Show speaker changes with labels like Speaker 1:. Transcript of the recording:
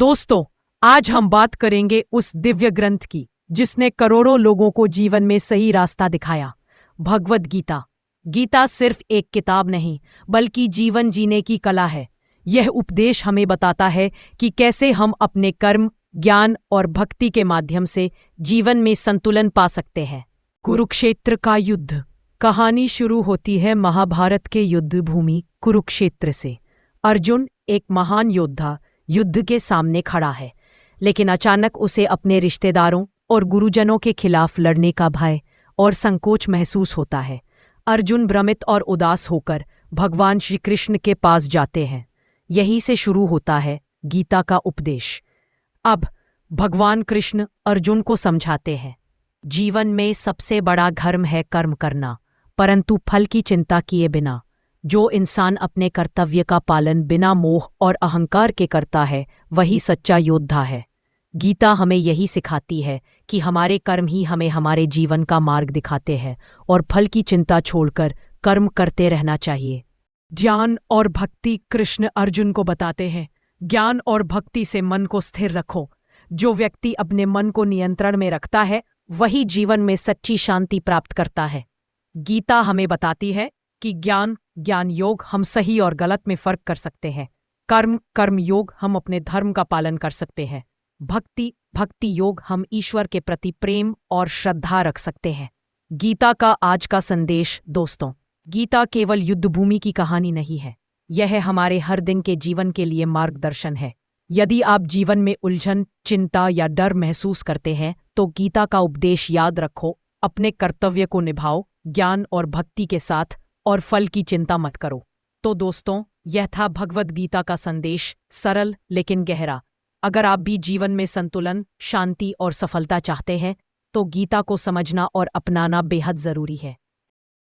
Speaker 1: दोस्तों, आज हम बात करेंगे उस दिव्य ग्रंथ की जिसने करोड़ों लोगों को जीवन में सही रास्ता दिखाया, भगवद गीता। गीता सिर्फ एक किताब नहीं, बल्कि जीवन जीने की कला है। यह उपदेश हमें बताता है कि कैसे हम अपने कर्म, ज्ञान और भक्ति के माध्यम से जीवन में संतुलन पा सकते हैं। कुरुक्षेत्र का युद्ध। कहानी शुरू होती है महाभारत के युद्ध भूमि कुरुक्षेत्र से। अर्जुन, एक महान योद्धा, युद्ध के सामने खड़ा है, लेकिन अचानक उसे अपने रिश्तेदारों और गुरुजनों के खिलाफ लड़ने का भय और संकोच महसूस होता है। अर्जुन भ्रमित और उदास होकर भगवान श्री कृष्ण के पास जाते हैं। यहीं से शुरू होता है गीता का उपदेश। अब भगवान कृष्ण अर्जुन को समझाते हैं, जीवन में सबसे बड़ा धर्म है कर्म करना, परंतु फल की चिंता किए बिना। जो इंसान अपने कर्तव्य का पालन बिना मोह और अहंकार के करता है, वही सच्चा योद्धा है। गीता हमें यही सिखाती है कि हमारे कर्म ही हमें हमारे जीवन का मार्ग दिखाते हैं और फल की चिंता छोड़कर कर्म करते रहना चाहिए। ज्ञान और भक्ति। कृष्ण अर्जुन को बताते हैं, ज्ञान और भक्ति से मन को स्थिर रखो। जो व्यक्ति अपने मन को नियंत्रण में रखता है, वही जीवन में सच्ची शांति प्राप्त करता है। गीता हमें बताती है कि ज्ञान योग हम सही और गलत में फर्क कर सकते हैं। कर्म योग हम अपने धर्म का पालन कर सकते हैं। भक्ति योग हम ईश्वर के प्रति प्रेम और श्रद्धा रख सकते हैं। गीता का आज का संदेश। दोस्तों, गीता केवल युद्धभूमि की कहानी नहीं है, यह हमारे हर दिन के जीवन के लिए मार्गदर्शन है। यदि आप जीवन में उलझन, चिंता या डर महसूस करते हैं, तो गीता का उपदेश याद रखो। अपने कर्तव्य को निभाओ, ज्ञान और भक्ति के साथ, और फल की चिंता मत करो। तो दोस्तों, यह था भगवद गीता का संदेश, सरल लेकिन गहरा। अगर आप भी जीवन में संतुलन, शांति और सफलता चाहते हैं, तो गीता को समझना और अपनाना बेहद जरूरी है।